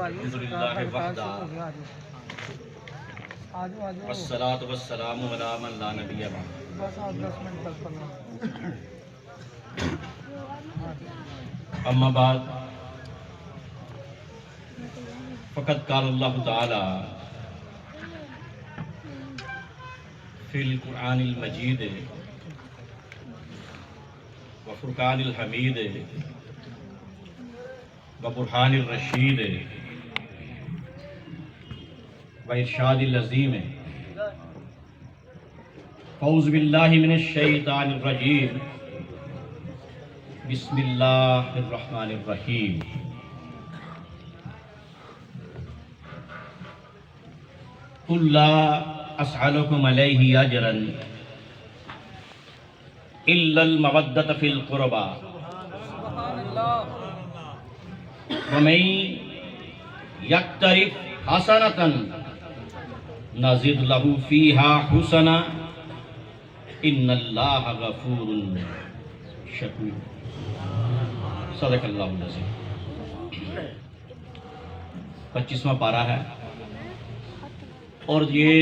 الحمدللہ وحدہ والصلاۃ والسلام علی من لا نبی بعد اما بعد فقد قال اللہ تعالی فی القرآن المجید وفرقان الحمید وبرہان الرشید وارشاد العظیم اعوذ باللہ من الشیطان الرجیم بسم اللہ الرحمن الرحیم قل لا اسألکم علیہ اجرا الا المودۃ فی القربى ومن یقترف حسنۃ نزد لہ فیہا حسنا ان اللہ غفور شکور صدق اللہ العظیم 25واں پارہ ہے اور یہ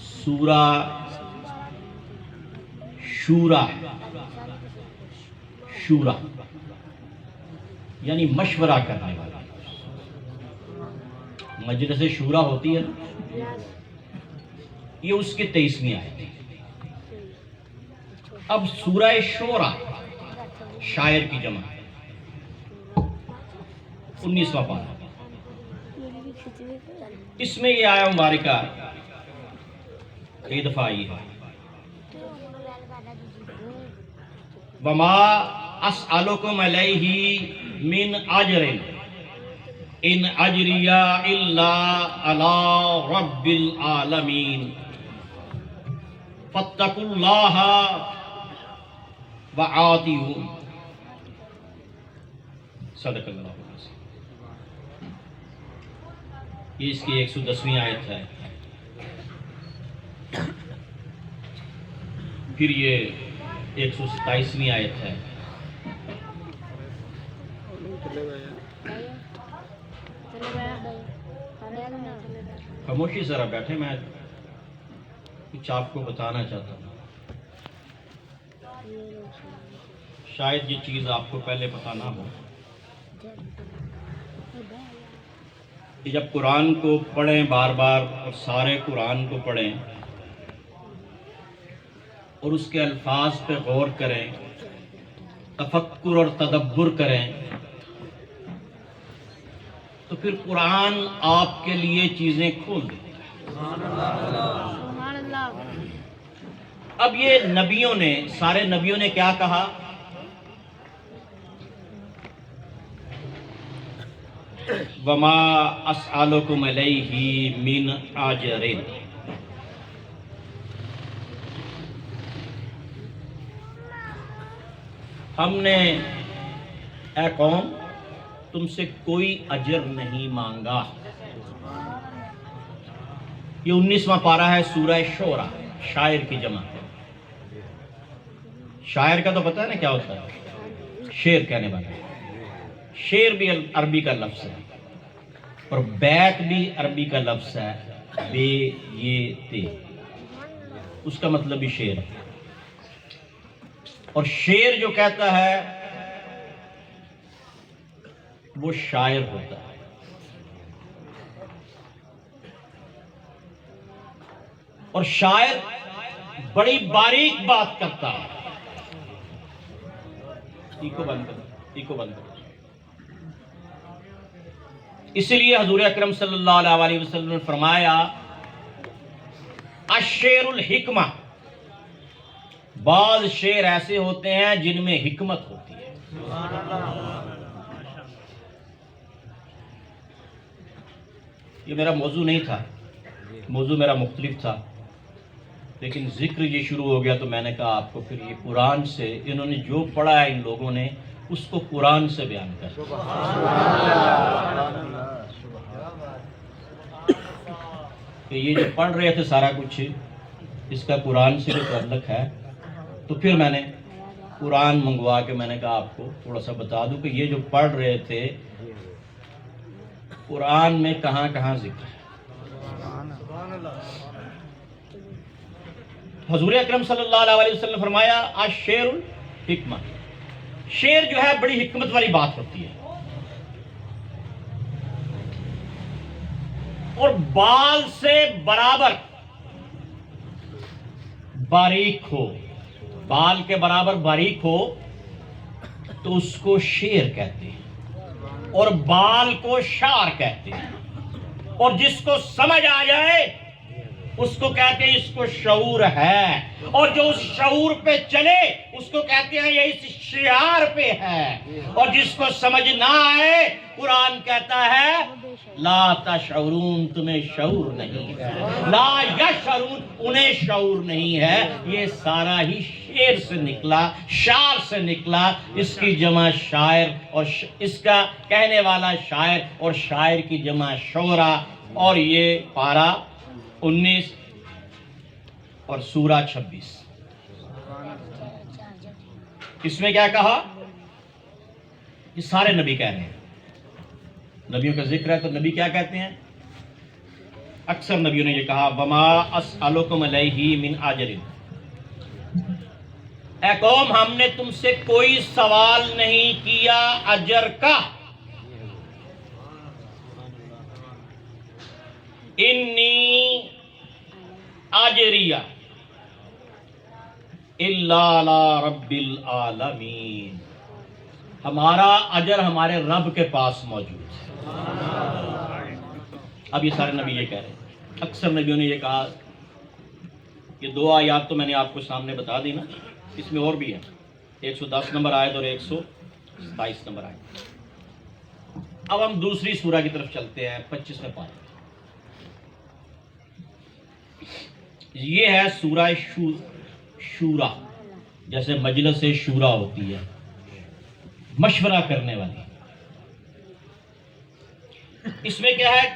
سورہ شورا شورا یعنی مشورہ کرنے والا مجلس شورا ہوتی ہے نا، یہ اس کی 23ویں آیت ہے۔ اب سورہ شورا شاعر کی جمع 19واں پارہ، اس میں یہ آیا مبارکہ کئی دفعہ آئی ہے وما اسألکم علیہ من اجر ان اجری الا علی رب العالمین فاتقوا اللہ وآتیہم صدق اللہ العظیم۔ یہ اس کی 110ویں آیت ہے۔ پھر یہ 127ویں آیت ہے۔ خاموشی ذرا بیٹھے، میں کچھ آپ کو بتانا چاہتا ہوں، شاید یہ چیز آپ کو پہلے پتہ نہ ہو کہ جب قرآن کو پڑھیں بار بار اور سارے قرآن کو پڑھیں اور اس کے الفاظ پہ غور کریں، تفکر اور تدبر کریں، تو پھر قرآن آپ کے لیے چیزیں کھول دیتا ہے۔ اب یہ نبیوں نے، سارے نبیوں نے کیا کہا؟ وما اسألکم علیہ من اجر، ہم نے اے قوم تم سے کوئی اجر نہیں مانگا۔ یہ 19واں پارہ ہے سورہ شورا شاعر کی جمع۔ شاعر کا تو پتہ ہے نا کیا ہوتا ہے، شعر کہنے والا۔ شعر بھی عربی کا لفظ ہے اور بیت بھی عربی کا لفظ ہے، بے یہ تے، اس کا مطلب بھی شعر ہے۔ اور شعر جو کہتا ہے وہ شاعر ہوتا ہے۔ اور شاعر بڑی باریک بات کرتا ہے۔ ایکو بند کرو۔ اسی لیے حضور اکرم صلی اللہ علیہ وسلم نے فرمایا الشعر الحکمہ، بعض شعر ایسے ہوتے ہیں جن میں حکمت ہوتی ہے۔ یہ میرا موضوع نہیں تھا، موضوع میرا مختلف تھا، لیکن ذکر یہ شروع ہو گیا تو میں نے کہا آپ کو پھر یہ قرآن سے، انہوں نے جو پڑھا ہے ان لوگوں نے اس کو قرآن سے بیان کر۔ کہ یہ جو پڑھ رہے تھے سارا کچھ اس کا قرآن سے جو تعلق ہے، تو پھر میں نے قرآن منگوا کے میں نے کہا آپ کو تھوڑا سا بتا دوں کہ یہ جو پڑھ رہے تھے قرآن میں کہاں کہاں ذکر ہے. حضور اکرم صلی اللہ علیہ وسلم نے فرمایا الشعر الحکمہ، شعر جو ہے بڑی حکمت والی بات ہوتی ہے. اور بال سے برابر باریک ہو، بال کے برابر باریک ہو تو اس کو شعر کہتے ہیں، اور بال کو شعر کہتے ہیں. اور جس کو سمجھ آ جائے اس کو کہتے ہیں اس کو شعور ہے، اور جو اس شعور پہ چلے اس کو کہتے ہیں یہ اس شعار پہ ہے. اور جس کو سمجھ نہ آئے قرآن کہتا ہے لا تشعرون، تمہیں شعور نہیں ہے، لا یشعرون، انہیں شعور نہیں ہے. یہ سارا ہی شعر سے نکلا، شعر سے نکلا. اس کی جمع شاعر، اور اس کا کہنے والا شاعر، اور شاعر کی جمع شعرا. اور یہ پارہ 19 اور سورہ 26. اس میں کیا کہا؟ یہ سارے نبی کہہ رہے ہیں، نبیوں کا ذکر ہے تو نبی کیا کہتے ہیں؟ اکثر نبیوں نے یہ کہا وما اسألکم علیہ من اجر، اے قوم ہم نے تم سے کوئی سوال نہیں کیا اجر کا. انی اجریہ الا علی رب العالمین، ہمارا اجر ہمارے رب کے پاس موجود ہے. اب یہ سارے نبی یہ کہہ رہے ہیں. اکثر نبیوں نے یہ کہا. یہ 2 آیات تو میں نے آپ کو سامنے بتا دی نا، اس میں اور بھی ہے. 110 نمبر آیت اور 127 نمبر آیت. اب ہم دوسری سورہ کی طرف چلتے ہیں. 25ویں پارہ، یہ ہے سورہ شورا. جیسے مجلس شورا ہوتی ہے، مشورہ کرنے والی. اس میں کیا ہے؟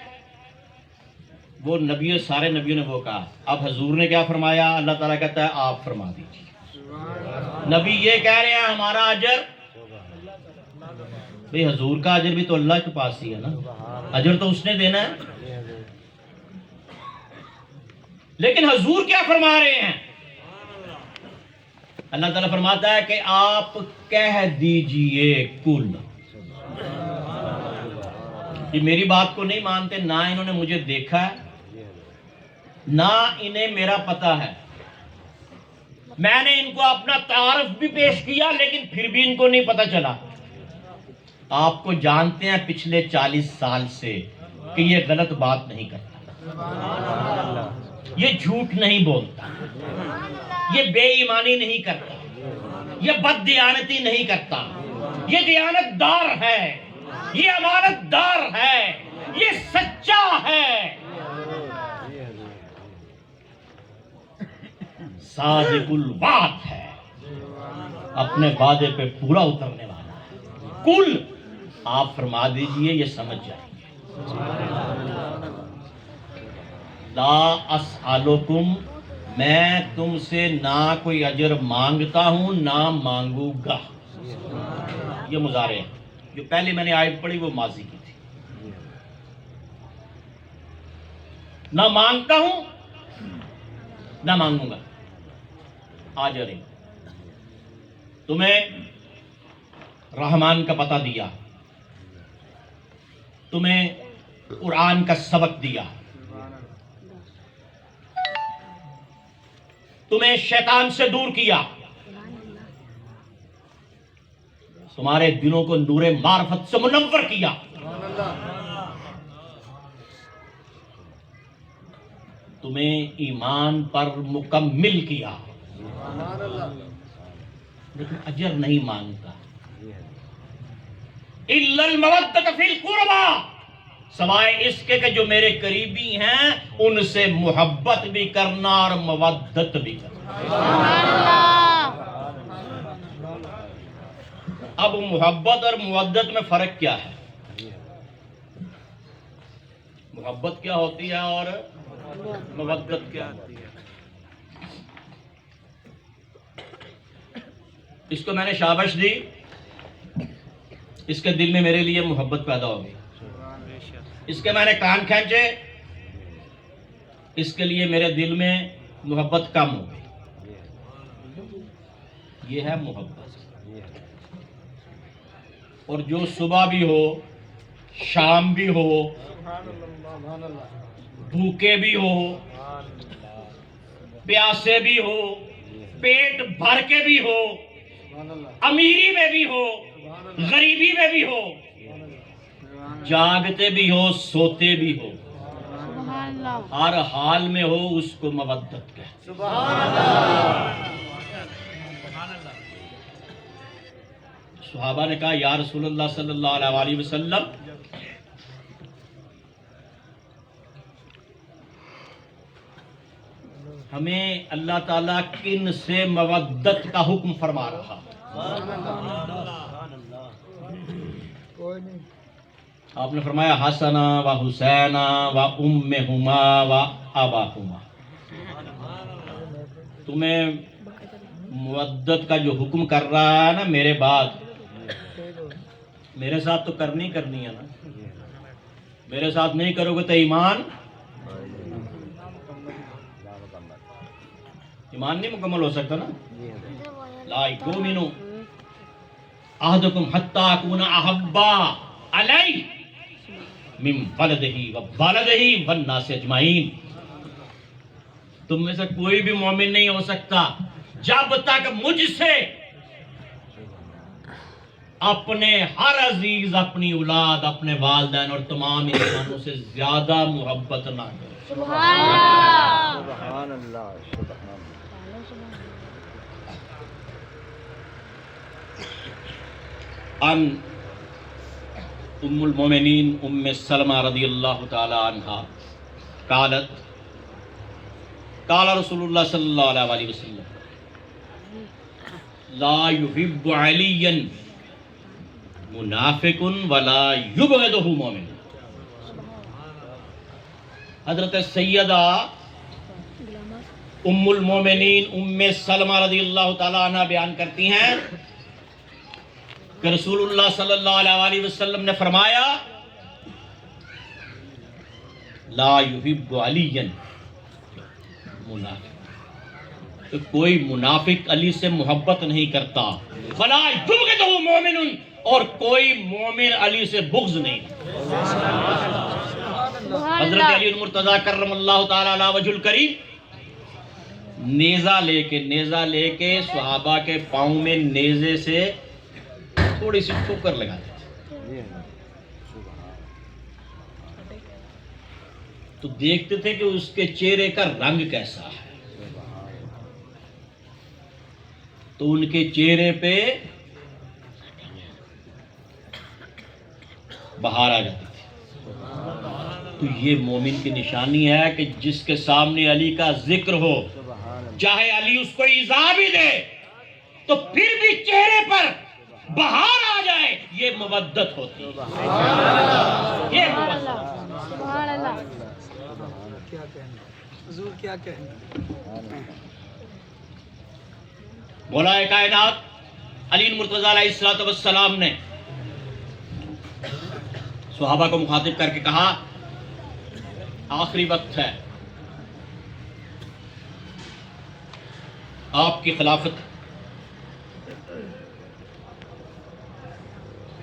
وہ نبی، سارے نبیوں نے وہ کہا. اب حضور نے کیا فرمایا؟ اللہ تعالیٰ کہتا ہے آپ فرما دیجیے. نبی یہ کہہ رہے ہیں ہمارا اجر، بھئی حضور کا اجر بھی تو اللہ کے پاس ہی ہے نا، اجر تو اس نے دینا ہے. لیکن حضور کیا فرما رہے ہیں؟ اللہ تعالیٰ فرماتا ہے کہ آپ کہہ دیجئے کل. یہ میری بات کو نہیں مانتے، نہ انہوں نے مجھے دیکھا ہے، نہ انہیں میرا پتہ ہے. میں نے ان کو اپنا تعارف بھی پیش کیا لیکن پھر بھی ان کو نہیں پتہ چلا. آپ کو جانتے ہیں پچھلے 40 سال سے کہ یہ غلط بات نہیں کرتا، یہ جھوٹ نہیں بولتا، یہ بے ایمانی نہیں کرتا، یہ بد دیانتی نہیں کرتا، یہ دیانت دار ہے، یہ امانت دار ہے، یہ سچا ہے، صادق الوعد ہے، اپنے وعدے پہ پورا اترنے والا ہے. کل آپ فرما دیجئے یہ سمجھ جائیں گے. لا اسألکم، میں تم سے نہ کوئی اجر مانگتا ہوں نہ مانگوں گا. یہ مضارع ہے. جو پہلے میں نے آیت پڑھی وہ ماضی کی تھی. نہ مانگتا ہوں نہ مانگوں گا. اجر تمہیں رحمان کا پتہ دیا، تمہیں قرآن کا سبق دیا، تمہیں شیطان سے دور کیا، تمہارے دلوں کو نور معرفت سے منور کیا، تمہیں ایمان پر مکمل کیا، لیکن اجر نہیں مانگتا. الا المودۃ فی القربى، سوائے اس کے کہ جو میرے قریبی ہیں ان سے محبت بھی کرنا اور مودت بھی کرنا. اب محبت اور مودت میں فرق کیا ہے؟ محبت کیا ہوتی ہے اور مودت کیا ہوتی ہے؟ اس کو میں نے شابش دی، اس کے دل میں میرے لیے محبت پیدا ہو گئی. اس کے میں نے کان کھینچے، اس کے لیے میرے دل میں محبت کم ہو گئی. یہ ہے محبت. اور جو صبح بھی ہو، شام بھی ہو، بھوکے بھی ہو، پیاسے بھی ہو، پیٹ بھر کے بھی ہو، امیری میں بھی ہو، غریبی میں بھی ہو، جاگتے بھی ہو، سوتے بھی ہو، ہر حال میں ہو، اس کو مودت کہتے ہیں. صحابہ نے کہا یا رسول اللہ صلی اللہ علیہ وسلم، ہمیں اللہ تعالیٰ کن سے مودت کا حکم فرما رہا؟ آپ نے فرمایا حسنا و حسینا و امہما و اباہما. تمہیں مودت کا جو حکم کر رہا ہے نا میرے بعد، میرے ساتھ تو کرنی ہے نا. میرے ساتھ نہیں کرو گے تو ایمان نہیں مکمل ہو سکتا نا. لا یؤمن احدکم حتی اکون احب علیہ من ولدہ ووالدہ والناس اجمعین. تم میں سے کوئی بھی مومن نہیں ہو سکتا جب تک مجھ سے اپنے ہر عزیز، اپنی اولاد، اپنے والدین اور تمام انسانوں سے زیادہ محبت نہ کرے. سبحان اللہ. ان ام المومنین ام سلمہ رضی اللہ تعالی عنہا قالت قال رسول اللہ صلی اللہ علیہ وسلم لا يحب علیا منافق ولا یبغضہ مومن. حضرت سیدہ ام المومنین ام سلمہ رضی اللہ تعالی عنہ بیان کرتی ہیں کہ رسول اللہ صلی اللہ علیہ وسلم نے فرمایا لا يحب علیا منافق، کہ کوئی منافق علی سے محبت نہیں کرتا. ولا یبغضہ مومن، اور کوئی مومن علی سے بغض نہیں. حضرت علی المرتضیٰ کرم اللہ تعالی علیہ وجہ الکریم نیزہ لے کے صحابہ کے پاؤں میں نیزے سے تھوڑی سی ٹھوکر لگاتے تھے تو دیکھتے تھے کہ اس کے چہرے کا رنگ کیسا ہے. تو ان کے چہرے پہ بہار آ جاتی تھی. تو یہ مومن کی نشانی ہے کہ جس کے سامنے علی کا ذکر ہو، چاہے علی اس کو ایذا بھی دے تو پھر بھی چہرے پر بہار آ جائے. یہ مودت ہوتی ہے. یہ سبحان اللہ. کیا کہنا حضور، کیا کہنا. مولا کائنات علی المرتضیٰ علیہ السلام نے صحابہ کو مخاطب کر کے کہا آخری وقت ہے، آپ کی خلافت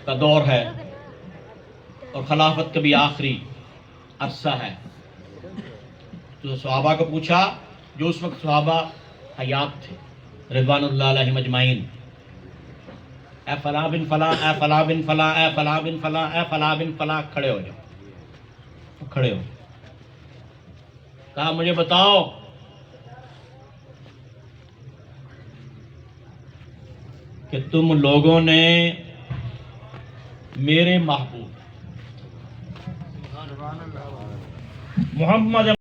کا دور ہے اور خلافت کا بھی آخری عرصہ ہے. تو صحابہ کو پوچھا جو اس وقت صحابہ حیات تھے رضوان اللہ علیہم اجمعین، اے فلاں بن فلاں، اے فلاں بن فلاں، اے فلاں بن فلاں، اے فلاں بن فلاں، کھڑے ہو جاؤ. کھڑے ہو. کہا مجھے بتاؤ کہ تم لوگوں نے میرے محبوب محمد